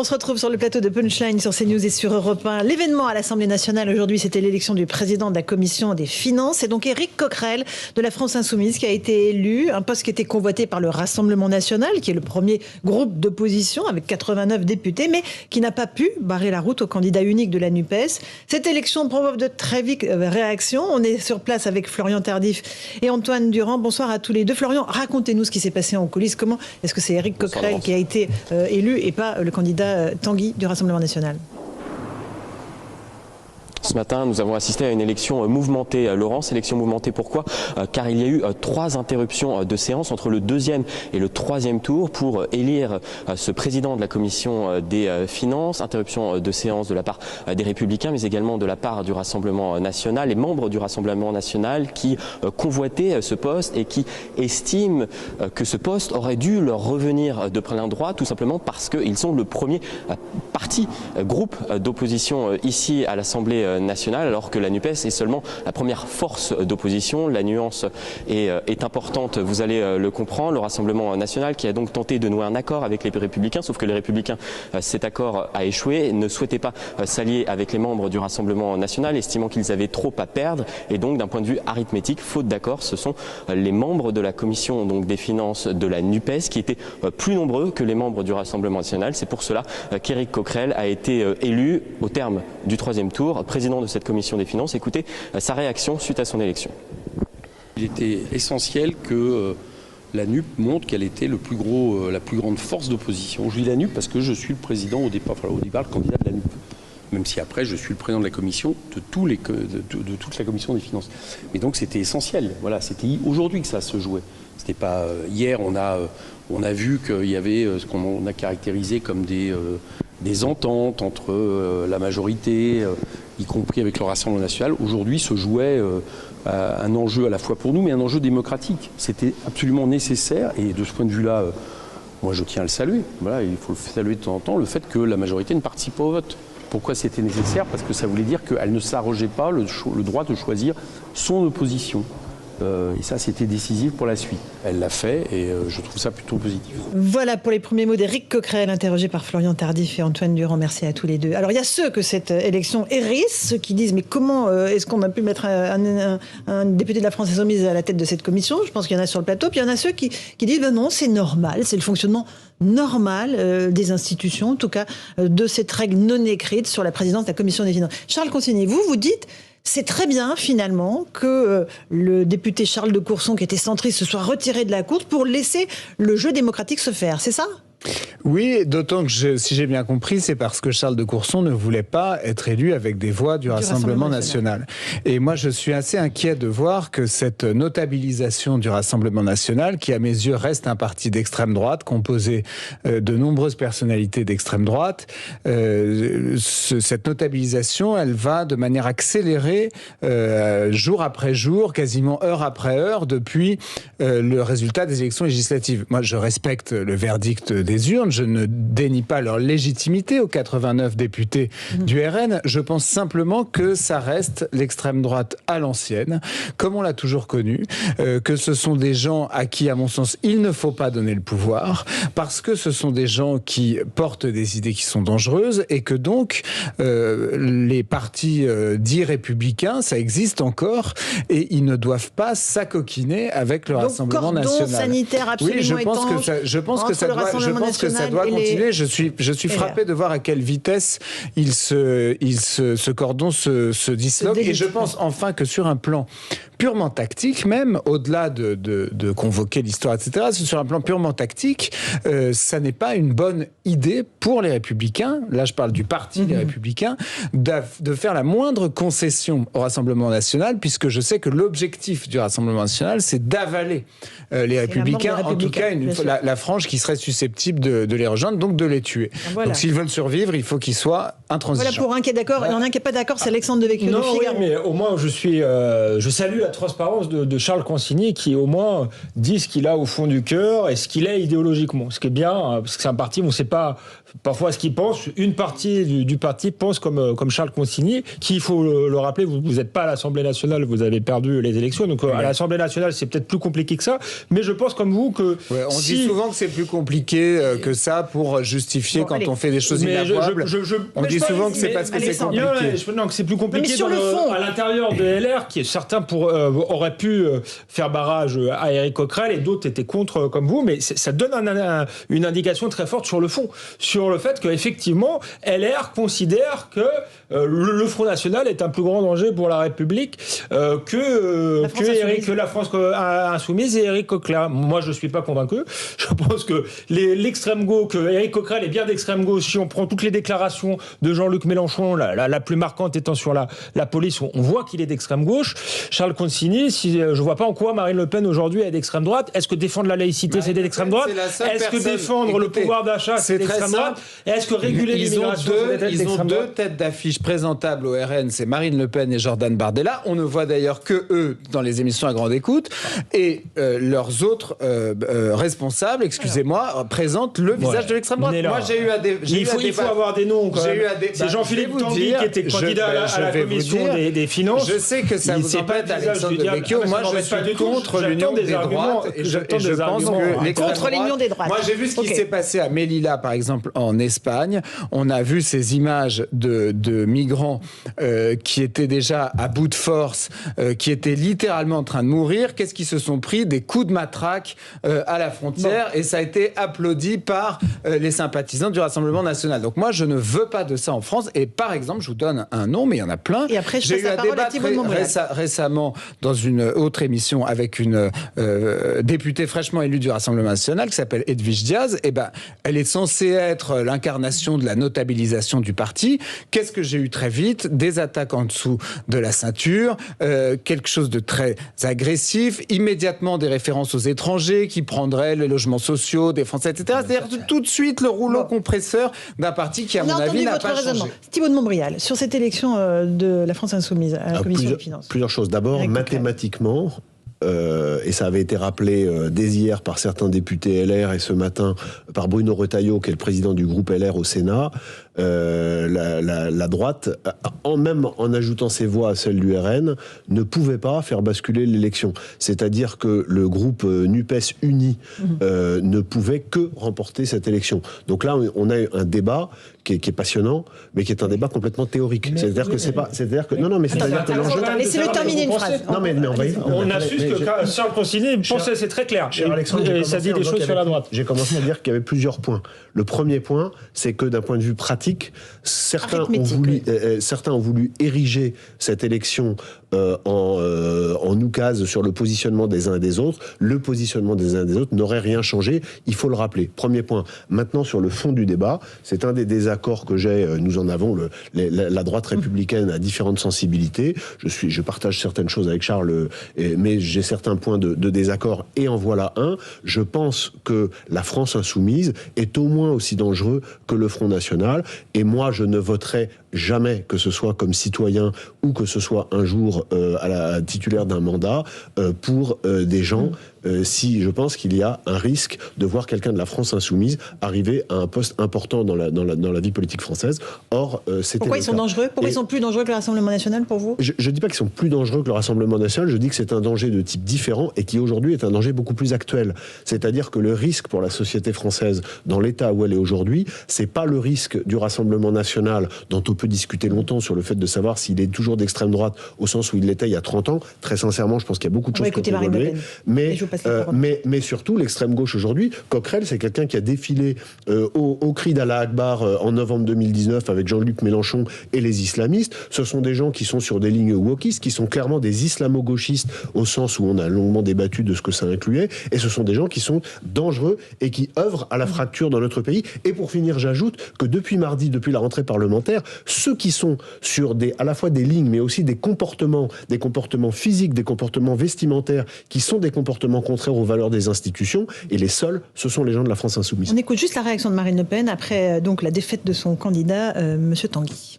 On se retrouve sur le plateau de Punchline sur CNews et sur Europe 1. L'événement à l'Assemblée nationale aujourd'hui, c'était l'élection du président de la Commission des finances. C'est donc Éric Coquerel de la France Insoumise qui a été élu. Un poste qui était convoité par le Rassemblement national, qui est le premier groupe d'opposition avec 89 députés, mais qui n'a pas pu barrer la route au candidat unique de la NUPES. Cette élection provoque de très vives réactions. On est sur place avec Florian Tardif et Antoine Durand. Bonsoir à tous les deux. Florian, racontez-nous ce qui s'est passé en coulisses. Comment est-ce que c'est Éric Coquerel qui a été élu et pas le candidat Tanguy du Rassemblement national? Ce matin, nous avons assisté à une élection mouvementée. Laurence, élection mouvementée, pourquoi? Car il y a eu 3 interruptions de séance entre le 2e et le 3e tour pour élire ce président de la Commission des finances. Interruption de séance de la part des Républicains, mais également de la part du Rassemblement national. Les membres du Rassemblement national qui convoitaient ce poste et qui estiment que ce poste aurait dû leur revenir de plein droit, tout simplement parce qu'ils sont le premier groupe d'opposition ici à l'Assemblée nationale, alors que la NUPES est seulement la première force d'opposition. La nuance est importante, vous allez le comprendre. Le Rassemblement national qui a donc tenté de nouer un accord avec les Républicains, sauf que les Républicains, cet accord a échoué, ne souhaitaient pas s'allier avec les membres du Rassemblement national, estimant qu'ils avaient trop à perdre. Et donc, d'un point de vue arithmétique, faute d'accord, ce sont les membres de la Commission donc, des finances de la NUPES qui étaient plus nombreux que les membres du Rassemblement national. C'est pour cela qu'Éric Coquerel a été élu au terme du 3e tour, président de cette commission des finances. Écoutez sa réaction suite à son élection. Il était essentiel que la NUP montre qu'elle était la plus grande force d'opposition. Je dis la NUP parce que je suis le président au départ le candidat de la NUP. Même si après je suis le président de la commission de toute la commission des finances. Mais donc c'était essentiel. Voilà, c'était aujourd'hui que ça se jouait. C'était pas hier. On a vu qu'il y avait ce qu'on a caractérisé comme des ententes entre la majorité, y compris avec le Rassemblement national. Aujourd'hui se jouait un enjeu à la fois pour nous, mais un enjeu démocratique. C'était absolument nécessaire. Et de ce point de vue-là, moi je tiens à le saluer. Voilà, il faut le saluer de temps en temps, le fait que la majorité ne participe pas au vote. Pourquoi c'était nécessaire? Parce que ça voulait dire qu'elle ne s'arrogeait pas le droit de choisir son opposition. Et ça, c'était décisif pour la suite. Elle l'a fait et je trouve ça plutôt positif. Voilà pour les premiers mots d'Éric Coquerel, interrogé par Florian Tardif et Antoine Durand. Merci à tous les deux. Alors, il y a ceux que cette élection hérisse, ceux qui disent mais comment est-ce qu'on a pu mettre un député de la France Insoumise à la tête de cette commission? Je pense qu'il y en a sur le plateau. Puis il y en a ceux qui disent ben non, c'est normal, c'est le fonctionnement normal des institutions, en tout cas de cette règle non écrite sur la présidence de la commission des finances. Charles Consigny, vous dites c'est très bien, finalement, que le député Charles de Courson, qui était centriste, se soit retiré de la course pour laisser le jeu démocratique se faire. C'est ça ? Oui, d'autant que, si j'ai bien compris, c'est parce que Charles de Courson ne voulait pas être élu avec des voix du Rassemblement national. Et moi, je suis assez inquiet de voir que cette notabilisation du Rassemblement national, qui à mes yeux reste un parti d'extrême droite, composé de nombreuses personnalités d'extrême droite, cette notabilisation, elle va de manière accélérée, jour après jour, quasiment heure après heure, depuis le résultat des élections législatives. Moi, je respecte le verdict des urnes, je ne dénie pas leur légitimité aux 89 députés du RN, je pense simplement que ça reste l'extrême droite à l'ancienne, comme on l'a toujours connu, que ce sont des gens à qui, à mon sens, il ne faut pas donner le pouvoir, parce que ce sont des gens qui portent des idées qui sont dangereuses, et que donc les partis dits républicains, ça existe encore, et ils ne doivent pas s'acoquiner avec le Rassemblement national. Sanitaire absolument oui, je pense que ça doit continuer. Je suis frappé de voir à quelle vitesse ce cordon se disloque. Et je pense enfin que sur un plan purement tactique, même au-delà de convoquer l'histoire, etc., sur un plan purement tactique, ça n'est pas une bonne idée pour les Républicains, là je parle du parti des Républicains, de faire la moindre concession au Rassemblement national, puisque je sais que l'objectif du Rassemblement national, c'est d'avaler les Républicains, en tout cas la frange qui serait susceptible de les rejoindre, donc de les tuer. Voilà. Donc s'ils veulent survivre, il faut qu'ils soient intransigeants. Voilà pour un qui est d'accord. Il y en a un qui n'est pas d'accord, c'est Alexandre Devecchio de Figaro. Oui, mais au moins je salue transparence de Charles Consigny qui, au moins, dit ce qu'il a au fond du cœur et ce qu'il est idéologiquement. Ce qui est bien, parce que c'est un parti où on ne sait pas parfois ce qu'il pense. Une partie du parti pense comme Charles Consigny, qui, il faut le rappeler, vous n'êtes pas à l'Assemblée nationale, vous avez perdu les élections. Donc à l'Assemblée nationale, c'est peut-être plus compliqué que ça. Mais je pense, comme vous, que... Ouais, on dit souvent que c'est plus compliqué que ça pour justifier quand on fait des choses inavouables. On dit souvent que c'est parce que c'est compliqué. Non, que c'est plus compliqué à l'intérieur de LR, qui certains auraient pu faire barrage à Éric Coquerel et d'autres étaient contre comme vous, mais ça donne une indication très forte sur le fond, sur le fait qu'effectivement LR considère que le Front National est un plus grand danger pour la République que la France insoumise et Éric Coquerel. Moi, je suis pas convaincu. Je pense que l'extrême gauche, que Éric Coquerel est bien d'extrême gauche. Si on prend toutes les déclarations de Jean-Luc Mélenchon, la plus marquante étant sur la police, on voit qu'il est d'extrême gauche. Charles Consigny, je vois pas en quoi Marine Le Pen aujourd'hui est d'extrême droite. Est-ce que défendre la laïcité, c'est d'extrême droite? Est-ce que défendre le pouvoir d'achat, c'est d'extrême droite? Est-ce que réguler l'immigration, c'est d'extrême droite? Ils ont deux têtes d'affiche présentables au RN, c'est Marine Le Pen et Jordan Bardella. On ne voit d'ailleurs que eux dans les émissions à grande écoute. Et leurs autres responsables, excusez-moi, présentent le visage de l'extrême droite. Moi, j'ai eu à des... Il faut avoir des noms, quand même. C'est Jean-Philippe Tanguy qui était candidat à la commission des finances. Je sais que ça vous embête, Alexandre Devecchio. Moi, je suis contre l'union des droites. Et je pense que contre l'union des droites. Moi, j'ai vu ce qui s'est passé à Melilla, par exemple, en Espagne. On a vu ces images de migrants qui étaient déjà à bout de force, qui étaient littéralement en train de mourir. Qu'est-ce qu'ils se sont pris? Des coups de matraque à la frontière. Et ça a été applaudi par les sympathisants du Rassemblement national. Donc moi, je ne veux pas de ça en France. Et par exemple, je vous donne un nom, mais il y en a plein. Et après, j'ai eu un débat récemment dans une autre émission avec une députée fraîchement élue du Rassemblement national qui s'appelle Edwige Diaz. Et elle est censée être l'incarnation de la notabilisation du parti. Qu'est-ce que j'ai eu très vite? Des attaques en dessous de la ceinture, quelque chose de très agressif, immédiatement des références aux étrangers qui prendraient les logements sociaux des Français, etc. C'est-à-dire tout de suite le rouleau compresseur d'un parti qui, à mon avis, n'a pas changé. Thibault de Montbrial, sur cette élection de la France Insoumise à la Commission des Finances. Plusieurs choses. D'abord, mathématiquement, et ça avait été rappelé dès hier par certains députés LR et ce matin par Bruno Retailleau, qui est le président du groupe LR au Sénat, la droite, même en ajoutant ses voix à celles du RN, ne pouvait pas faire basculer l'élection. C'est-à-dire que le groupe NUPES uni ne pouvait que remporter cette élection. Donc là, on a un débat qui est passionnant, mais qui est un débat complètement théorique. C'est-à-dire que c'est pas... C'est-à-dire que... Non, mais c'est-à-dire que l'enjeu... Laissez-le terminer une phrase. Non, mais on va y... On a su que Charles Consigny pensait, c'est très clair. Et ça dit des choses sur la droite. J'ai commencé à dire qu'il y avait plusieurs points. Le premier point, c'est que d'un point de vue pratique, certains ont voulu ériger cette élection en oukase sur le positionnement des uns et des autres. Le positionnement des uns et des autres n'aurait rien changé. Il faut le rappeler. Premier point. Maintenant, sur le fond du débat, c'est un des désaccords que j'ai. Nous en avons. La droite républicaine a différentes sensibilités. Je partage certaines choses avec Charles, mais j'ai certains points de désaccord. Et en voilà un. Je pense que la France insoumise est au moins aussi dangereux que le Front National. Et moi, je ne voterai jamais, que ce soit comme citoyen ou que ce soit un jour à la titulaire d'un mandat, pour des gens, si je pense qu'il y a un risque de voir quelqu'un de la France insoumise arriver à un poste important dans la vie politique française. Or, c'était pourquoi ils sont dangereux? Pourquoi ils sont plus dangereux que le Rassemblement national pour vous? Je ne dis pas qu'ils sont plus dangereux que le Rassemblement national, je dis que c'est un danger de type différent et qui aujourd'hui est un danger beaucoup plus actuel. C'est-à-dire que le risque pour la société française, dans l'état où elle est aujourd'hui, c'est pas le risque du Rassemblement national, dont on peut discuter longtemps sur le fait de savoir s'il est toujours d'extrême droite au sens où il l'était il y a 30 ans. Très sincèrement, je pense qu'il y a beaucoup de choses qui ont évolué. Mais surtout, l'extrême gauche aujourd'hui, Coquerel, c'est quelqu'un qui a défilé au cri d'Allah Akbar en novembre 2019 avec Jean-Luc Mélenchon et les islamistes. Ce sont des gens qui sont sur des lignes wokistes, qui sont clairement des islamo-gauchistes au sens où on a longuement débattu de ce que ça incluait. Et ce sont des gens qui sont dangereux et qui œuvrent à la fracture dans notre pays. Et pour finir, j'ajoute que depuis mardi, depuis la rentrée parlementaire, ceux qui sont sur à la fois des lignes, mais aussi des comportements physiques, des comportements vestimentaires, qui sont des comportements contraires aux valeurs des institutions, et les seuls, ce sont les gens de la France insoumise. On écoute juste la réaction de Marine Le Pen après donc la défaite de son candidat, Monsieur Tanguy.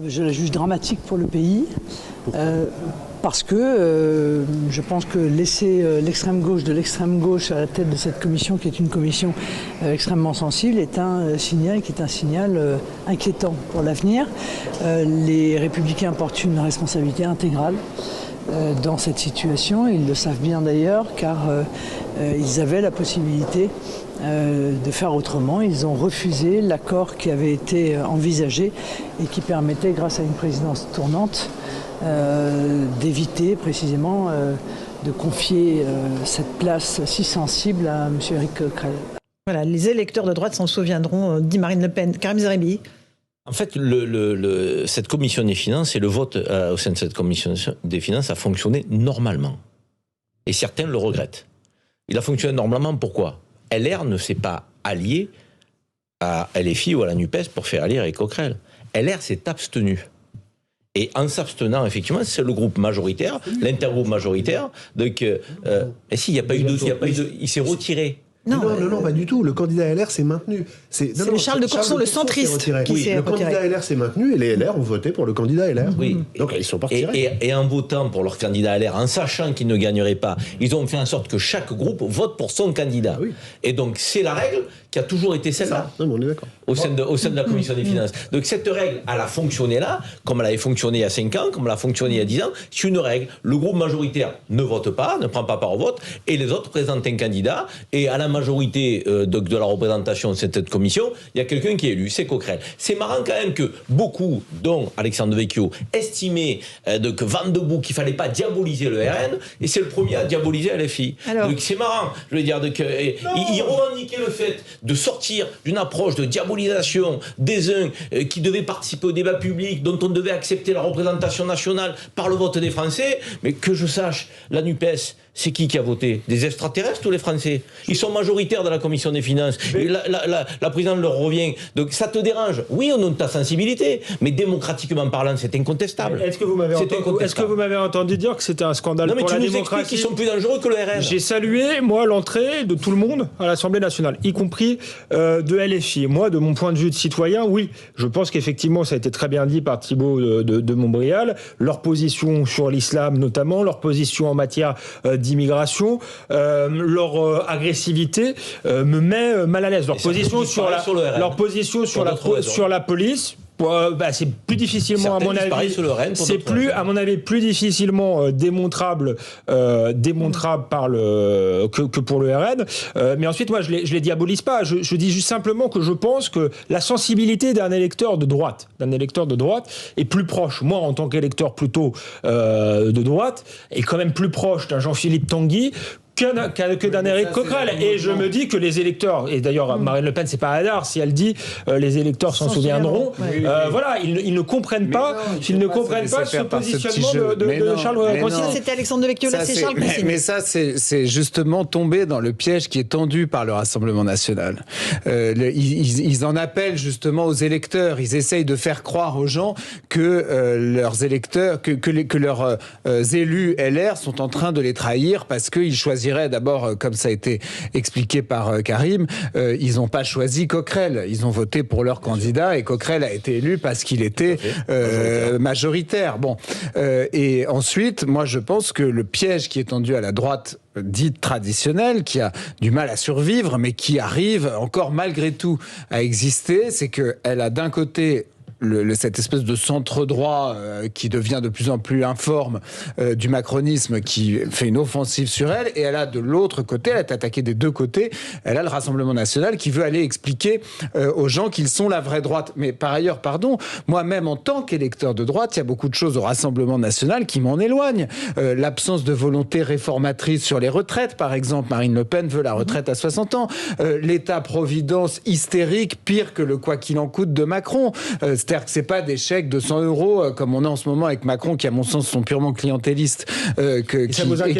Je la juge dramatique pour le pays. Parce que je pense que laisser l'extrême gauche de l'extrême gauche à la tête de cette commission, qui est une commission extrêmement sensible, est un signal inquiétant pour l'avenir. Les Républicains portent une responsabilité intégrale dans cette situation. Ils le savent bien d'ailleurs, car ils avaient la possibilité de faire autrement. Ils ont refusé l'accord qui avait été envisagé et qui permettait, grâce à une présidence tournante, d'éviter précisément de confier cette place si sensible à M. Éric Coquerel. Voilà, les électeurs de droite s'en souviendront, dit Marine Le Pen. Karim Zerébi. En fait, cette commission des finances et le vote au sein de cette commission des finances a fonctionné normalement. Et certains le regrettent. Il a fonctionné normalement, pourquoi ? LR ne s'est pas allié à LFI ou à la NUPES pour faire allier Éric Coquerel. LR s'est abstenu. Et en s'abstenant, effectivement, c'est le groupe majoritaire, l'intergroupe majoritaire. Donc, et s'il n'y a pas eu de, il s'est retiré. Non, pas du tout. Le candidat LR s'est maintenu. C'est le Charles de Courson, le centriste, qui s'est retiré. Le candidat LR s'est maintenu et les LR ont voté pour le candidat LR. Oui. Donc ils sont partis. Et en votant pour leur candidat LR, en sachant qu'ils ne gagneraient pas, ils ont fait en sorte que chaque groupe vote pour son candidat. Oui. Et donc c'est la règle qui a toujours été celle-là. Non, on est d'accord. Au sein de la commission des finances. Donc cette règle, elle a fonctionné là, comme elle avait fonctionné il y a 5 ans, comme elle a fonctionné il y a 10 ans. C'est une règle. Le groupe majoritaire ne vote pas, ne prend pas part au vote, et les autres présentent un candidat. Et à la majorité de la représentation de cette commission, il y a quelqu'un qui est élu, c'est Coquerel. C'est marrant quand même que beaucoup, dont Alexandre Devecchio, estimaient que Van de Boeck, qu'il ne fallait pas diaboliser le RN, et c'est le premier à diaboliser LFI. Donc c'est marrant. Je veux dire, il revendiquait le fait de sortir d'une approche de diabolisation des uns qui devaient participer au débat public, dont on devait accepter la représentation nationale par le vote des Français. Mais que je sache, la NUPES, c'est qui a voté ? Des extraterrestres ou les Français ? Ils sont majoritaires dans la commission des finances. Et la présidente leur revient. Donc ça te dérange ? Oui, on note ta sensibilité, mais démocratiquement parlant, c'est incontestable. Est-ce que vous m'avez entendu dire que c'était un scandale pour la démocratie ? Qu'ils sont plus dangereux que le RN. J'ai salué, moi, l'entrée de tout le monde à l'Assemblée nationale, y compris de LFI. Moi, de mon point de vue de citoyen, oui, je pense qu'effectivement, ça a été très bien dit par Thibault de Montbrial, leur position sur l'islam notamment, leur position en matière d'immigration, leur agressivité me met mal à l'aise. Leur position sur la police. C'est plus difficilement, à mon avis, à mon avis, plus difficilement démontrable que pour le RN. Mais ensuite, moi, je les diabolise pas. Je dis juste simplement que je pense que la sensibilité d'un électeur de droite est plus proche. Moi, en tant qu'électeur plutôt de droite, est quand même plus proche d'un Jean-Philippe Tanguy que d'un Éric Coquerel. Et je me dis que les électeurs, et d'ailleurs Marine Le Pen, c'est pas hasard si elle dit les électeurs s'en souviendront. Voilà, ils ne comprennent pas, ce positionnement de Charles Cossini. C'était Alexandre Devecchio, là c'est Charles Cossini. Mais ça, c'est justement tomber dans le piège qui est tendu par le Rassemblement national. Ils en appellent justement aux électeurs. Ils essayent de faire croire aux gens que leurs électeurs, que leurs élus LR sont en train de les trahir parce qu'ils choisiraient d'abord, comme ça a été expliqué par Karim, ils n'ont pas choisi Coquerel. Ils ont voté pour leur candidat et Coquerel a été élu parce qu'il était majoritaire. Bon. Et ensuite, moi je pense que le piège qui est tendu à la droite dite traditionnelle, qui a du mal à survivre, mais qui arrive encore malgré tout à exister, c'est qu'elle a d'un côté cette espèce de centre-droit qui devient de plus en plus informe du macronisme qui fait une offensive sur elle, et elle a de l'autre côté, elle est attaquée des deux côtés, elle a le Rassemblement national qui veut aller expliquer aux gens qu'ils sont la vraie droite. Mais par ailleurs, moi-même en tant qu'électeur de droite, il y a beaucoup de choses au Rassemblement national qui m'en éloignent. L'absence de volonté réformatrice sur les retraites, par exemple. Marine Le Pen veut la retraite à 60 ans. L'État-providence hystérique, pire que le quoi qu'il en coûte de Macron. C'est-à-dire que c'est pas des chèques de 100 € comme on a en ce moment avec Macron, qui à mon sens sont purement clientélistes, qui vident les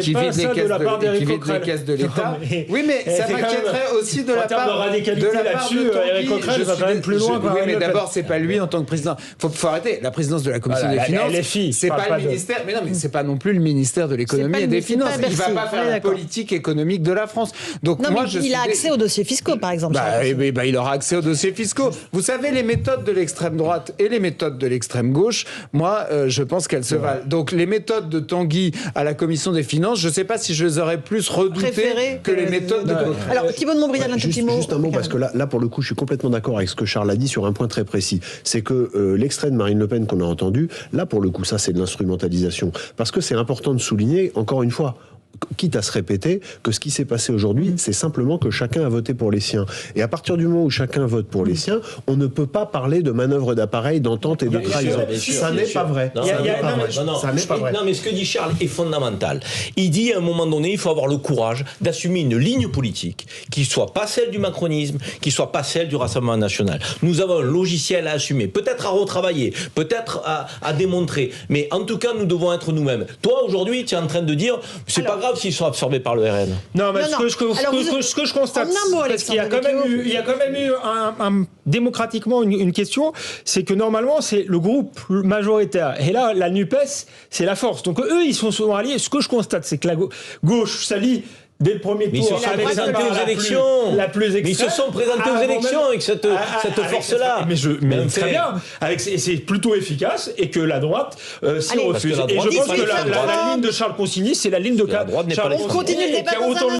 caisses de l'État. Oui, mais ça m'inquiéterait aussi de la part de radicalité là-dessus. Éric Coquerel va quand même plus loin. Oui, mais d'abord, c'est pas lui en tant que président. Faut arrêter. La présidence de la Commission des finances, c'est pas le ministère. Mais non, mais c'est pas non plus le ministère de l'économie et des finances. Il va pas faire la politique économique de la France. Donc moi, il a accès aux dossiers fiscaux, par exemple. Il aura accès aux dossiers fiscaux. Vous savez, les méthodes de l'extrême droite, droite et les méthodes de l'extrême gauche, moi, je pense qu'elles se valent. Donc les méthodes de Tanguy à la commission des finances, je ne sais pas si je les aurais plus redoutées que les méthodes de Coquerel. Alors, Thibault de Montbrial, un tout petit mot. Juste un mot, parce que là, pour le coup, je suis complètement d'accord avec ce que Charles a dit sur un point très précis. C'est que l'extrait de Marine Le Pen qu'on a entendu, là, pour le coup, ça, c'est de l'instrumentalisation. Parce que c'est important de souligner, encore une fois, quitte à se répéter, que ce qui s'est passé aujourd'hui, c'est simplement que chacun a voté pour les siens. Et à partir du moment où chacun vote pour les siens, on ne peut pas parler de manœuvre d'appareil, d'entente et de trahison. Ça n'est pas vrai. Ça n'est pas vrai. Non, mais ce que dit Charles est fondamental. Il dit à un moment donné, il faut avoir le courage d'assumer une ligne politique qui soit pas celle du macronisme, qui soit pas celle du Rassemblement national. Nous avons un logiciel à assumer, peut-être à retravailler, peut-être à démontrer, mais en tout cas, nous devons être nous-mêmes. Toi, aujourd'hui, tu es en train de dire, c'est pas grave s'ils sont absorbés par le RN. Non, mais ce que je constate, parce qu'il y a quand même eu démocratiquement une question, c'est que normalement, c'est le groupe majoritaire. Et là, la NUPES, c'est la force. Donc eux, ils sont souvent alliés. Ce que je constate, c'est que la gauche s'allie dès le premier tour. Mais ils se sont présentés aux élections. Mais ils se sont présentés aux élections avec cette force-là. Mais très bien. C'est plutôt efficace et que la droite s'y refuse. Et je pense que la ligne de Charles Consigny, c'est la ligne de Charles Consigny. On continue le débat.